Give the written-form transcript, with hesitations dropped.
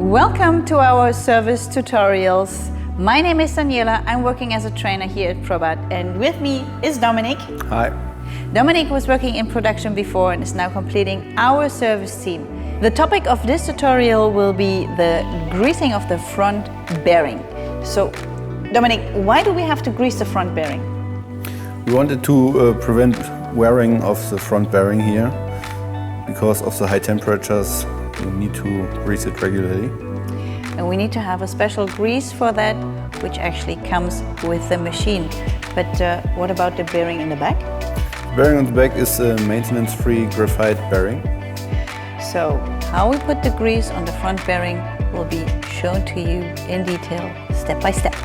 Welcome to our service tutorials. My name is Daniela. I'm working as a trainer here at Probat, and with me is Dominic. Hi. Dominic was working in production before and is now completing our service team. The topic of this tutorial will be the greasing of the front bearing. So, Dominic, why do we have to grease the front bearing? We wanted to prevent wearing of the front bearing here. Because of the high temperatures, we need to grease it regularly. And we need to have a special grease for that, which actually comes with the machine. But what about the bearing in the back? The bearing on the back is a maintenance-free graphite bearing. So, how we put the grease on the front bearing will be shown to you in detail, step by step.